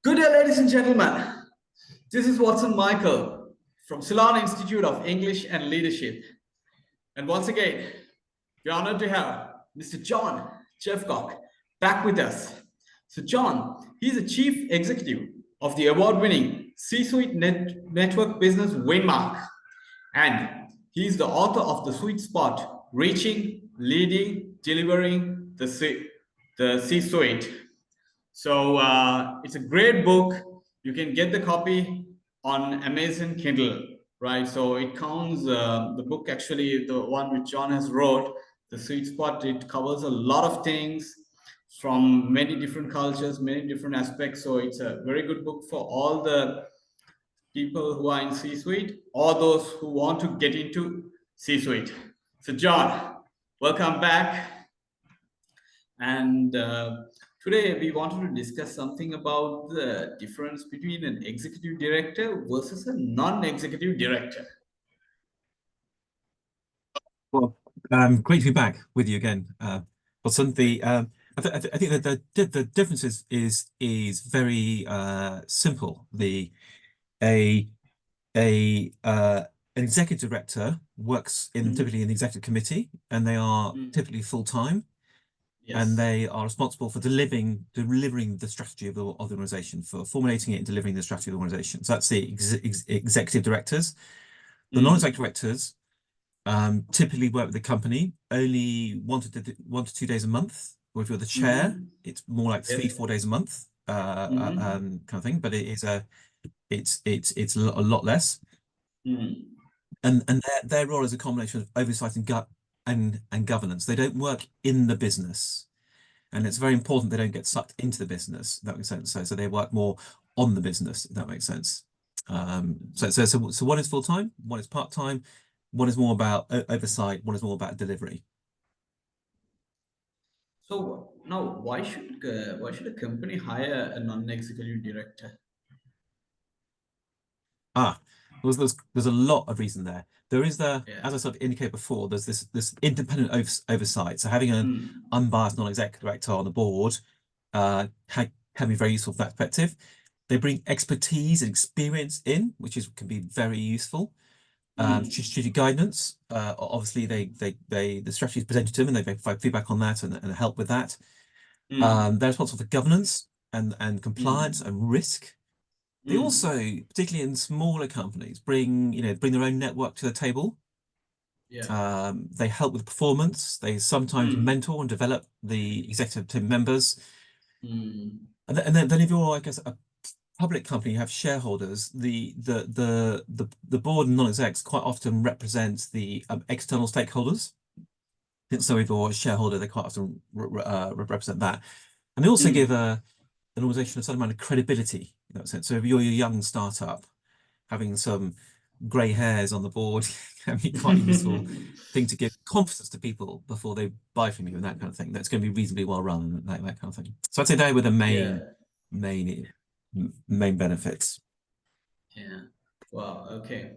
Good day, ladies and gentlemen. This is Watson Michael from Ceylon Institute of English and Leadership. And once again, we're honored to have Mr. John Jeffcock back with us. So John, he's the Chief Executive of the award-winning C-Suite Network Business Winmark. And he's the author of The Sweet Spot, Reaching, Leading, Delivering the C-Suite. So it's a great book. You can get the copy on Amazon Kindle, right? So it counts the book, actually, the one which John has wrote, The Sweet Spot. It covers a lot of things from many different cultures, many different aspects. So it's a very good book for all the people who are in C-Suite or those who want to get into C-Suite. So John, welcome back. And today we wanted to discuss something about the difference between an executive director versus a non-executive director. Well, great to be back with you again, Watson. I think that the difference is very simple. An executive director works typically in the executive committee, and they are typically full-time. Yes. And they are responsible for delivering the strategy of the organization, for formulating it and delivering the strategy of the organization. So that's the executive directors. The non-executive directors typically work with the company only 1 to 2 days a month. Or if you're the chair, it's more like 3-4 days a month, kind of thing. But it's a lot less. And their role is a combination of oversight and governance. They don't work in the business, and it's very important they don't get sucked into the business. If that makes sense. So they work more on the business. If that makes sense. So one is full time, one is part time, one is more about oversight, one is more about delivery. So now, why should a company hire a non-executive director? There's a lot of reason there. There is as I sort of indicated before, there's this independent oversight. So having an unbiased non-executive director on the board can be very useful from that perspective. They bring expertise and experience in, which can be very useful. Strategic guidance. Obviously, the strategy is presented to them, and they provide feedback on that and help with that. They're responsible for governance and compliance and risk. They also, particularly in smaller companies, bring their own network to the table. They help with performance. They sometimes mentor and develop the executive team members. And then if you're, I guess, a public company, you have shareholders. The board and non-execs quite often represent the external stakeholders. So if you're a shareholder, they quite often represent that, and they also give an organization a certain amount of credibility in that sense. So if you're a young startup, having some grey hairs on the board can be quite a useful thing to give confidence to people before they buy from you, and that kind of thing. That's going to be reasonably well run, that kind of thing. So I'd say they were the main benefits. Yeah. Wow. Okay.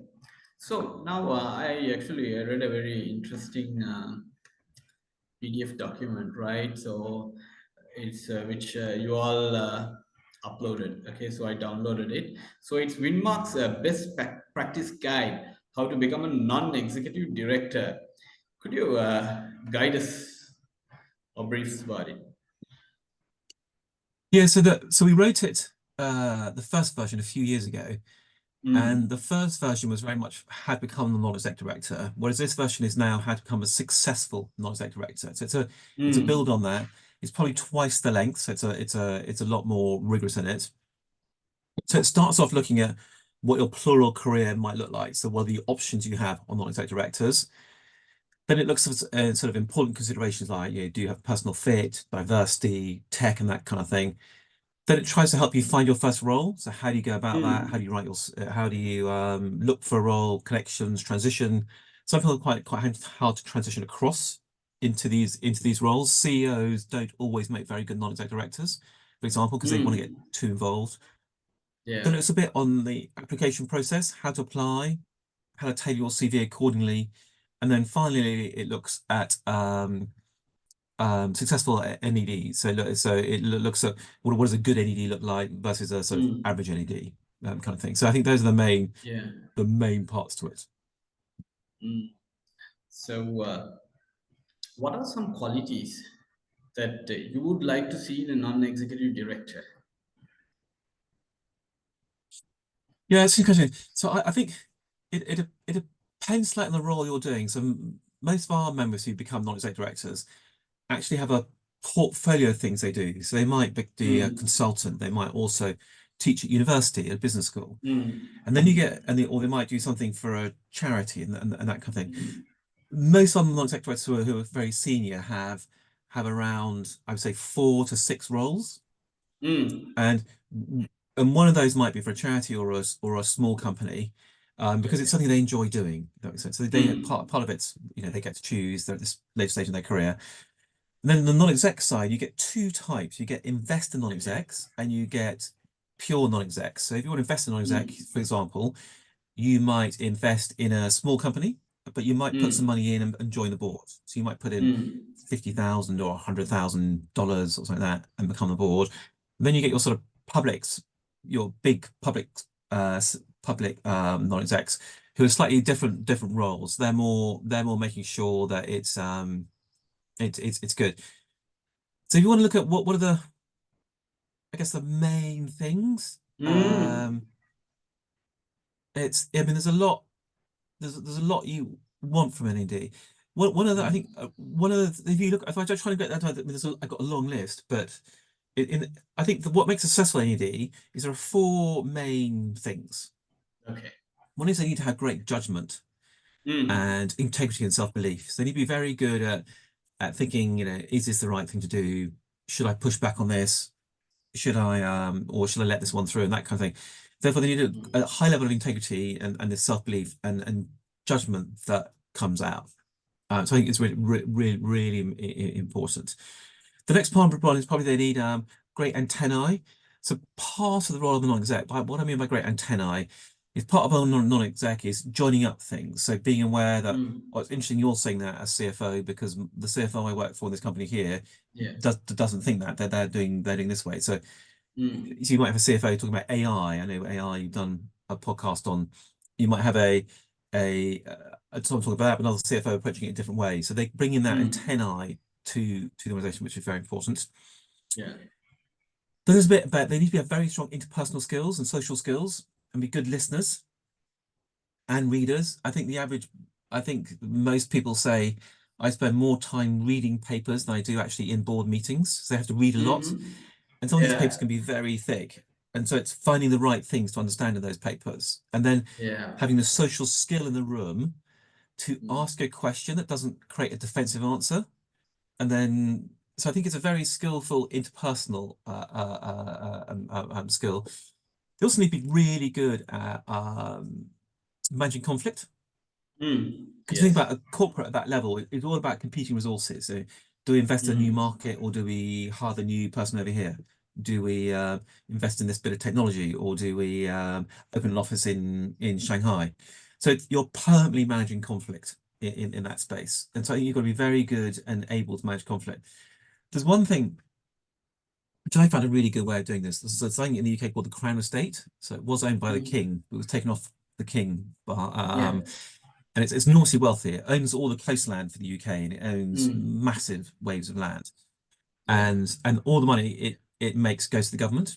So now I actually read a very interesting PDF document, right? So it's which you all uploaded. Okay, so I downloaded it. So it's Winmark's best practice guide, how to become a non-executive director. Could you guide us or brief us about it? Yeah, so we wrote it, the first version a few years ago, and the first version was very much how to become the non-executive director, whereas this version is now how to become a successful non-executive director. So it's a build on that. It's probably twice the length, so it's a lot more rigorous in it. So it starts off looking at what your plural career might look like. So what are the options you have on non-executive directors? Then it looks at sort of important considerations like, do you have personal fit, diversity, tech, and that kind of thing. Then it tries to help you find your first role. So how do you go about that? How do you how do you look for a role, connections, transition? Some people are quite hard to transition across into these roles. CEOs don't always make very good non-executive directors, for example, because they want to get too involved. Then it's a bit on the application process, how to apply, how to tailor your CV accordingly. And then finally, it looks at successful NED. So it looks at what does a good NED look like versus a sort of average NED kind of thing. So I think those are the main parts to it. So, what are some qualities that you would like to see in a non-executive director? Yeah, it's interesting. So I think it depends slightly on the role you're doing. So most of our members who become non-exec directors actually have a portfolio of things they do. So they might be a consultant. They might also teach at university, at business school, and then you get or they might do something for a charity and that kind of thing. Most of them non-exec directors who are very senior have around, I would say, 4 to 6 roles, and one of those might be for a charity or a small company. Because it's something they enjoy doing. That makes sense. So they part of it's, they get to choose. They're at this later stage in their career. And then the non-exec side, you get 2 types. You get investor non-execs and you get pure non-execs. So if you want to invest in non-exec, for example, you might invest in a small company, but you might put some money in and join the board. So you might put in $50,000 or $100,000 or something like that and become the board. And then you get your sort of your big public non-execs who are slightly different roles. They're more making sure that it's good. So if you want to look at what are the, I guess, the main things, there's a lot you want from NED. One of the, I think if you look, if I try to get that, I've got a long list, but I think what makes a successful NED is there are 4 main things. Okay. One is they need to have great judgment and integrity and self-belief. So they need to be very good at thinking, is this the right thing to do? Should I push back on this? Should I or should I let this one through, and that kind of thing. Therefore, they need a high level of integrity and the self-belief and judgment that comes out. So I think it's really important. The next part is probably they need great antennae. So part of the role of the non-exec, what I mean by great antennae, is part of a non-exec is joining up things. So being aware that, it's interesting you're saying that as CFO, because the CFO I work for in this company here doesn't think that they're doing this way. So you might have a CFO talking about AI. I know AI, you've done a podcast on. You might have someone talking about that, but another CFO approaching it in a different way. So they bring in that antennae to the organization, which is very important. Yeah. There's a bit about they need to have very strong interpersonal skills and social skills and be good listeners and readers. I think most people say I spend more time reading papers than I do actually in board meetings. So they have to read a lot. And some of these papers can be very thick. And so it's finding the right things to understand in those papers. And then having the social skill in the room to ask a question that doesn't create a defensive answer. And then, so I think it's a very skillful interpersonal skill. They also need to be really good at managing conflict. Because think about a corporate at that level, it's all about competing resources. So do we invest in a new market, or do we hire the new person over here? Do we invest in this bit of technology, or do we open an office in Shanghai? So you're permanently managing conflict in that space. And so you've got to be very good and able to manage conflict. There's one thing which I found a really good way of doing this. There's something in the UK called the Crown Estate. So it was owned by the king, but it was taken off the king. And it's enormously wealthy. It owns all the coastland for the UK, and it owns massive waves of land. And all the money it makes goes to the government.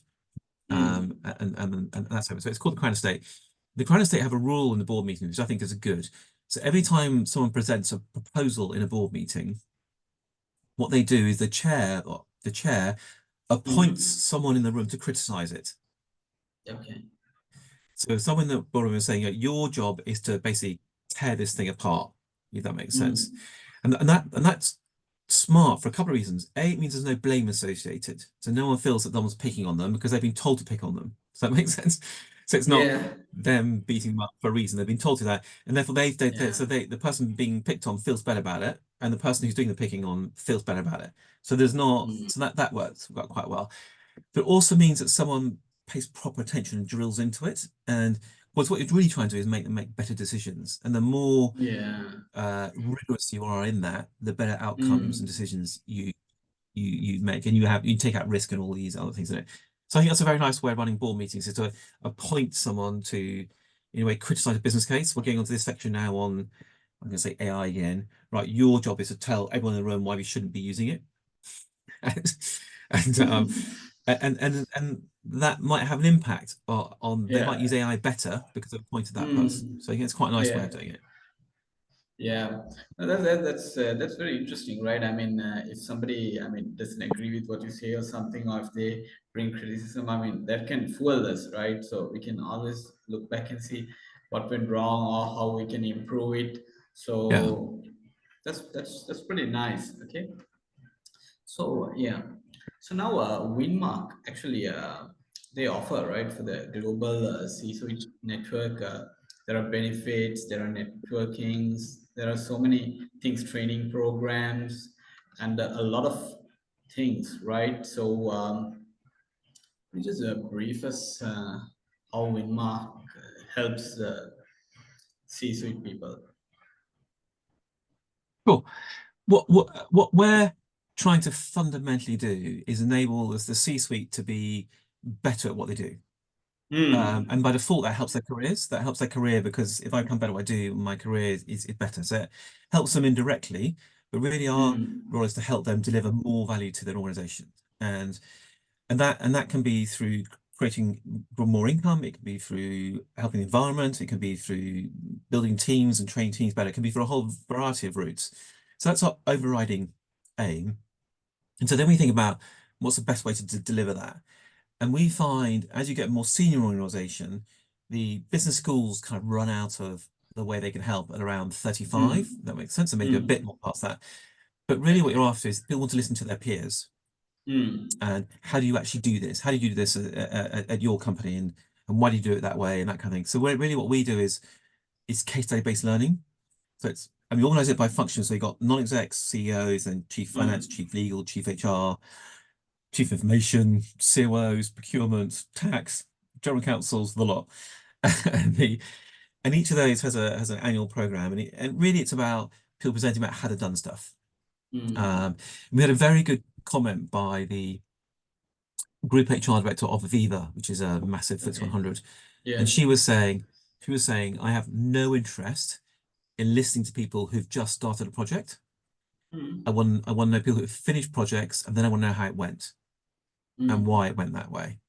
And that's how it is. So it's called the Crown Estate. The Crown Estate have a rule in the board meeting, which I think is good. So every time someone presents a proposal in a board meeting, what they do is the chair appoints someone in the room to criticize it. Okay. So if someone in the boardroom is saying, your job is to basically tear this thing apart, if that makes sense. And that's smart for a couple of reasons. A, it means there's no blame associated. So no one feels that no one's picking on them because they've been told to pick on them. Does that make sense? So it's not them beating them up for a reason. They've been told to that. And therefore the person being picked on feels better about it. And the person who's doing the picking on feels better about it. So there's not, so that works quite well. But it also means that someone pays proper attention and drills into it. And what you're really trying to do is make them make better decisions. And the more Yeah. rigorous you are in that, the better outcomes and Mm. decisions you make, and you take out risk and all these other things in it. So I think that's a very nice way of running board meetings, is to appoint someone to, in a way, criticize a business case. We're getting onto this section now on, I'm going to say AI again. Right, your job is to tell everyone in the room why we shouldn't be using it, and and that might have an impact on they might Yeah. use AI better because they've appointed that person. Mm. So I think it's quite a nice way Yeah. of doing it. Yeah, no, that's very interesting, right? I mean, if somebody, I mean, doesn't agree with what you say or something, or if they bring criticism, I mean, that can fuel us, right? So we can always look back and see what went wrong or how we can improve it. Yeah. So that's pretty nice. Okay. So yeah, so now Winmark actually they offer, right, for the global C-suite network. There are benefits, there are networkings, there are so many things, training programs, and a lot of things, right? So could you just brief us how Winmark helps C-suite people? Cool. What we're trying to fundamentally do is enable the C-suite to be better at what they do. And by default, that helps their careers. That helps their career, because if I become better at what I do, my career is better. So it helps them indirectly, but really our Mm, role is to help them deliver more value to their organization. And that can be through creating more income. It can be through helping the environment. It can be through building teams and training teams better. It can be for a whole variety of routes. So that's our overriding aim. And so then we think about what's the best way to deliver that. And we find as you get more senior organization, the business schools kind of run out of the way they can help at around 35. mm, That makes sense. And maybe a bit mm, more past that. But really what you're after is people want to listen to their peers. mm, And how do you actually do this? How do you do this at your company? And why do you do it that way? And that kind of thing. So really what we do is case study based learning. So and we organize it by function. So you've got non-execs, CEOs, and chief finance, mm, chief legal, chief HR, chief information, COOs, procurement, tax, general counsels, the lot. and each of those has an annual program, and really it's about people presenting about how they've done stuff. mm. We had a very good comment by the group HR director of Aviva, which is a massive FTSE Okay. 100, and Yeah. she was saying, I have no interest in listening to people who've just started a project. I Mm, want to know people who've finished projects, and then I want to know how it went and mm, why it went that way.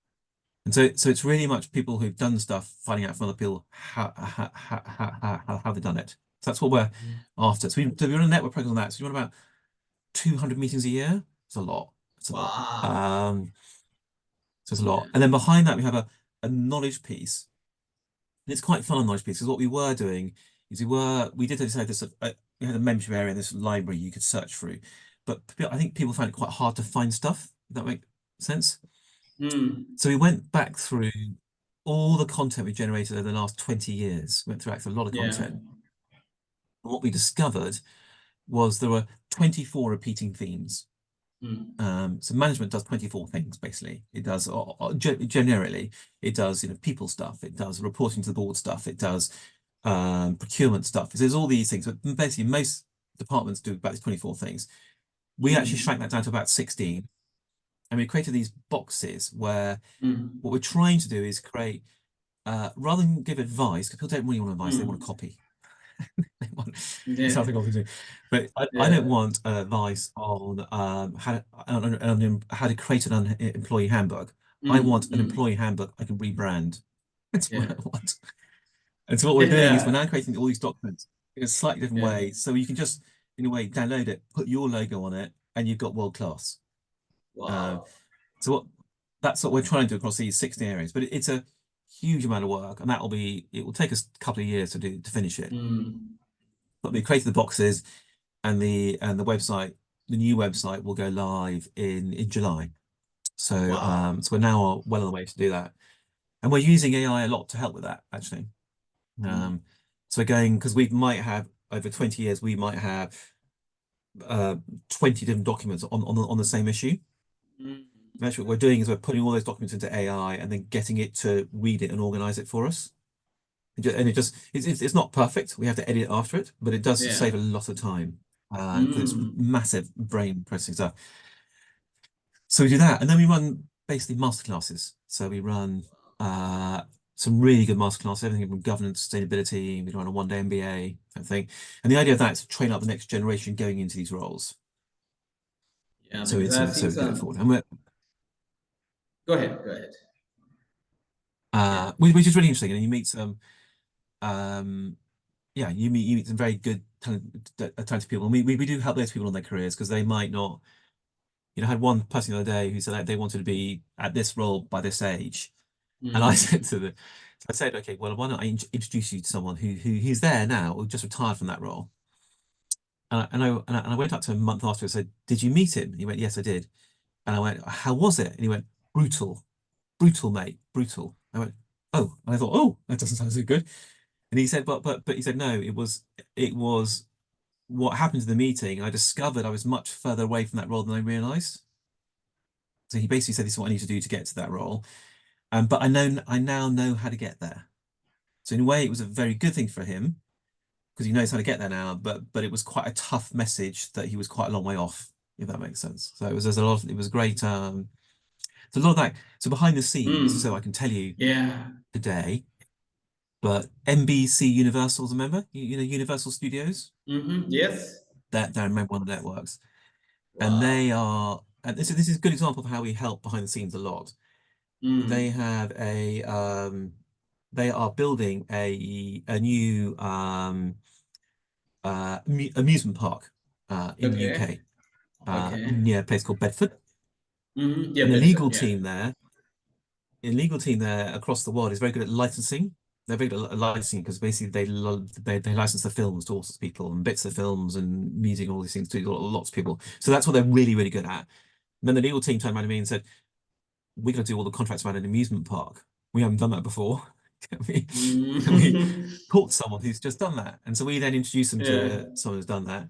And so it's really much people who've done stuff finding out from other people how they've done it. So that's what we're after. So we're on a network program on that. So we run about 200 meetings a year. It's a lot. It's a lot. wow. So it's a lot. Yeah. And then behind that we have a knowledge piece. And it's quite fun on knowledge piece, because what we were doing is we did decide this we had a membership area in this library you could search through. But I think people find it quite hard to find stuff. Does that make sense? Mm, So we went back through all the content we generated over the last 20 years, went through actually a lot of yeah. content. And what we discovered was there were 24 repeating themes. Mm, So management does 24 things, basically. It does, generally, it does, people stuff, it does reporting to the board stuff, it does procurement stuff. There's all these things, but basically most departments do about these 24 things. We actually shrank that mm, down to about 16. And we created these boxes where mm, what we're trying to do is create, rather than give advice, because people don't really want advice, they want a mm. copy. It Yeah. sounds like obviously, but I don't Yeah. want advice on how to create an employee handbook. I want an Mm. employee handbook I can rebrand. That's what Yeah. I want. And so what we're doing is we're Yeah. now creating all these documents in a slightly different Yeah. way, so you can just, in a way, download it, put your logo on it, and you've got world class. Um, Wow. so that's what we're trying to do across these 16 areas, but it's a huge amount of work, and it will take us a couple of years to finish it. Mm. But we created the boxes, and the website, the new website, will go live in July. So Wow. so we're now well on the way to do that, and we're using AI a lot to help with that, actually. Mm. So we're going, because we might have over 20 years, we might have 20 different documents on the same issue. Mm. And actually, what we're doing is we're putting all those documents into AI and then getting it to read it and organize it for us. And it's not perfect. We have to edit after it, but it does save a Yeah. lot of time because it's massive brain processing stuff. So we do that, and then we run basically masterclasses. So we run some really good masterclasses, everything from governance, sustainability. We run a one-day MBA kind of thing, and the idea of that is to train up the next generation going into these roles. Yeah, So because it's I've so seen we do it some. forward, and we're Go ahead. Go ahead. Yeah. which is really interesting. And you meet some yeah, you meet some very good talented people. And we do help those people on their careers because they might not. I had one person the other day who said that they wanted to be at this role by this age, and I said Mm. to the, so I said, okay, well, why not I introduce you to someone who's there now, or just retired from that role. And I went up to him a month after and said, did you meet him? And he went, yes, I did. And I went, how was it? And he went, brutal, brutal, mate, brutal. I went, oh, and I thought, oh, that doesn't sound so good. And he said, but he said, no, it was what happened to the meeting. I discovered I was much further away from that role than I realized. So he basically said, this is what I need to do to get to that role. But I now know how to get there. So in a way, it was a very good thing for him because he knows how to get there now. But it was quite a tough message that he was quite a long way off, if that makes sense. So there's a lot. It was great. There's a lot of that. So behind the scenes, so I can tell you Yeah. today. But NBC Universal's a member. Universal Studios. Yes. They're a member of the networks, and they Wow. are. And this is a good example of how we help behind the scenes a lot. They Mm. have they are building a new amusement park in the Okay. UK Okay. near a place called Bedford. Yeah, And Bedford. Yeah. the legal team there across the world is very good at licensing. They're very good at licensing because basically they license the films to all sorts of people and bits of films and music and all these things to lots of people. So that's what they're really, really good at. And then the legal team turned around to me and said, we're going to do all the contracts around an amusement park. We haven't done that before. Can we Mm. talk to someone who's just done that? And so we then introduced them Yeah. to someone who's done that.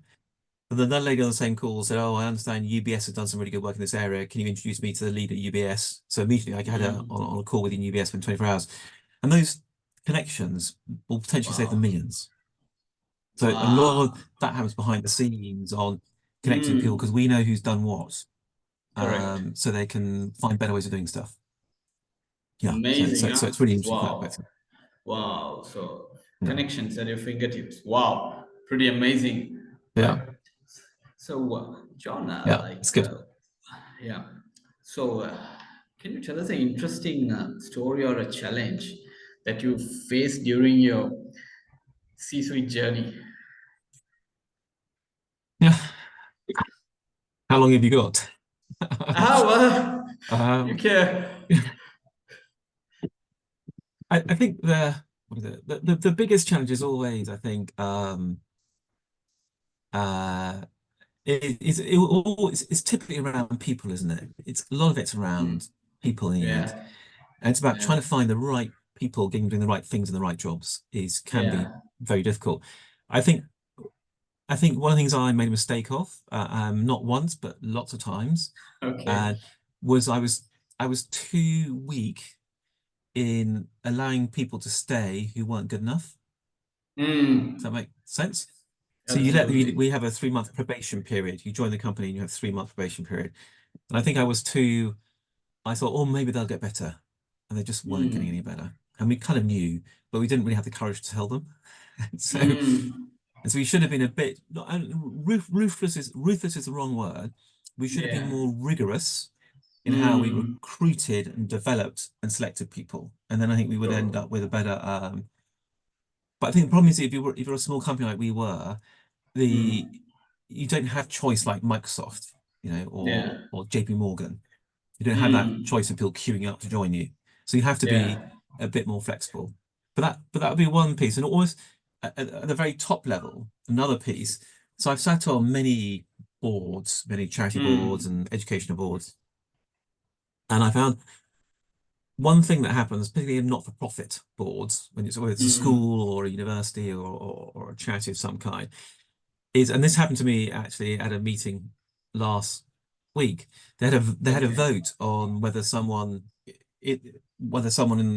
And then that lady on the same call said, oh, I understand UBS has done some really good work in this area. Can you introduce me to the lead at UBS? So immediately I had her Mm. on a call within UBS within 24 hours. And those connections will potentially save them Wow. millions. So a lot Wow. of that happens behind the scenes on connecting people because Mm. we know who's done what, Correct. so they can find better ways of doing stuff. Yeah, so Amazing, so so huh? it's really interesting from that Wow. perspective. Wow. So Yeah, connections at your fingertips. Wow. Pretty amazing. yeah, Right. So, John, yeah. It's good. yeah. So, can you tell us an interesting story or a challenge that you faced during your C-suite journey? Yeah. How long have you got? Ah, well, you Um, care. I think what is it? The biggest challenge is always, I think, uh, it's typically around people, isn't it? It's a lot of it's around people in the end, Yeah. and it's about trying Yeah. to find the right people, getting doing the right things in the right jobs can be Yeah. very difficult. I think I think one of the things I made a mistake of, not once but lots of times, Okay. and was I was too weak in allowing people to stay who weren't good enough. Does that Mm. make sense? So we Absolutely. have a 3 month probation period. You join the company and you have 3 month probation period. And I think I thought, oh, maybe they'll get better. And they just weren't getting any Mm. better. And we kind of knew, but we didn't really have the courage to tell them. So, Mm. and so we should have been a bit, not, ruthless is the wrong word. We should have been Yeah. more rigorous in how we Mm. recruited and developed and selected people. And then I think we would end True. up with a better, but I think the problem is if you're a small company like we were, the Mm. you don't have choice like Microsoft, Yeah. or JP Morgan. You don't have that Mm. choice of people queuing up to join you. So you have to be Yeah. a bit more flexible. But that would be one piece. And always at the very top level, another piece. So I've sat on many boards, many charity boards Mm. and educational boards, and I found one thing that happens, particularly in not-for-profit boards, whether it's a Mm. school or a university or a charity of some kind, and this happened to me actually at a meeting last week. They had a Okay. vote on whether someone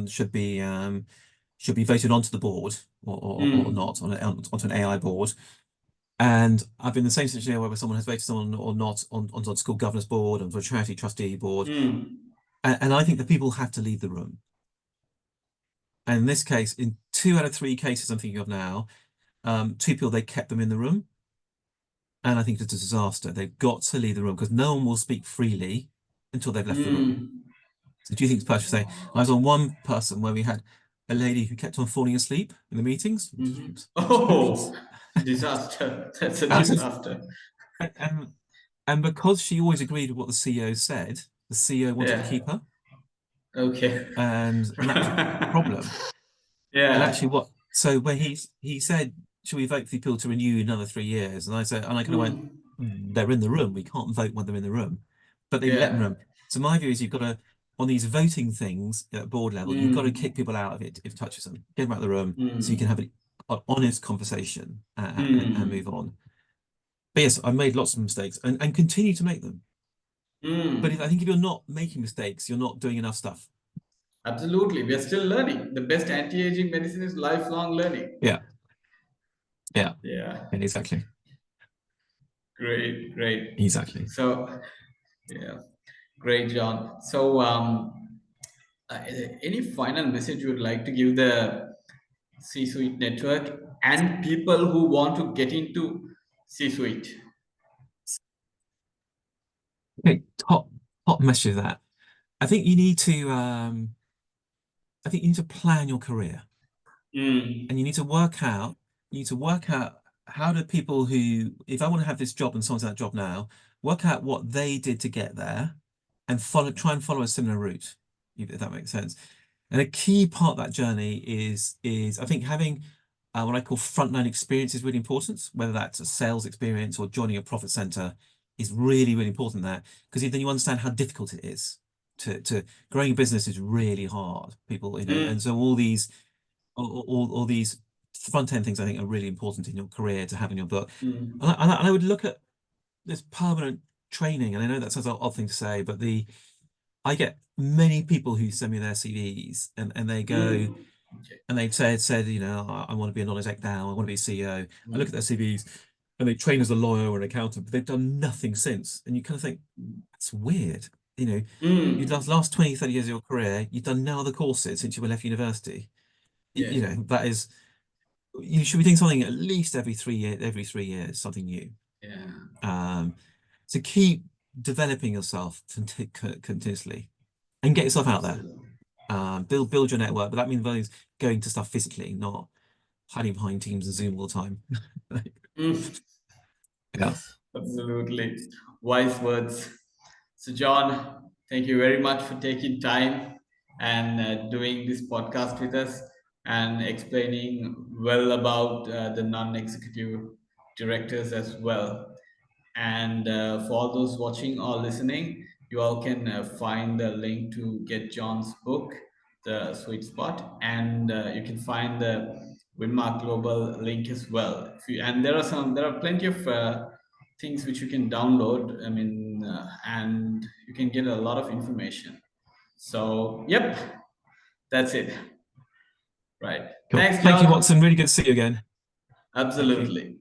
should be should be voted onto the board or not onto an AI board. And I've been in the same situation where someone has voted someone or not onto a school governance board, onto a charity trustee board. And I think the people have to leave the room. And in this case, in 2 out of 3 cases I'm thinking of now, 2 people, they kept them in the room. And I think it's a disaster. They've got to leave the room because no one will speak freely until they've left the room. So do you think it's perfect to say? I was on one person where we had a lady who kept on falling asleep in the meetings. Oh, disaster. That's a disaster. And because she always agreed with what the CEO said, the CEO wanted to keep her. Okay. And that was a problem. Yeah. And actually so when he said, should we vote for people to renew another 3 years? And I said, and I kind of went, they're in the room. We can't vote when they're in the room. But they let them in the room. So my view is you've got to, on these voting things at board level, you've got to kick people out of it if it touches them. Get them out of the room so you can have an honest conversation and move on. But yes, I've made lots of mistakes and continue to make them. But I think if you're not making mistakes, you're not doing enough stuff. Absolutely. We are still learning. The best anti-aging medicine is lifelong learning. Yeah. Exactly. Great. Exactly. So, great, John. So, any final message you would like to give the C-suite network and people who want to get into C-suite? Okay, top message of that. I think you need to plan your career. And you need to work out how do people who, if I want to have this job and someone's in that job now, work out what they did to get there and try and follow a similar route, if that makes sense. And a key part of that journey is I think having what I call frontline experience is really important, whether that's a sales experience or joining a profit center is really, really important there, because then you understand how difficult it is to growing a business is really hard, people, and so all these front-end things I think are really important in your career to have in your book. And I would look at this permanent training, and I know that sounds an odd thing to say, but I get many people who send me their CVs and they go and they've said, I want to be a non-exec now, I want to be a CEO. I look at their CVs and they train as a lawyer or an accountant, but they've done nothing since. And you kind of think, that's weird. You've last 20, 30 years of your career, you've done no other courses since you left university. That is, you should be doing something at least every 3 years, something new. So keep developing yourself continuously and get yourself out there. Build your network, but that means going to stuff physically, not hiding behind Teams and Zoom all the time. Yeah, absolutely. Wise words. So, John, thank you very much for taking time and doing this podcast with us and explaining well about the non-executive directors as well. And for all those watching or listening, you all can find the link to get John's book, The Sweet Spot, and you can find the Winmark Global link as well. And there are plenty of things which you can download. And you can get a lot of information. So, yep, that's it. Right. cool. Thanks, John. Thank you, Watson. Really good to see you again. Absolutely.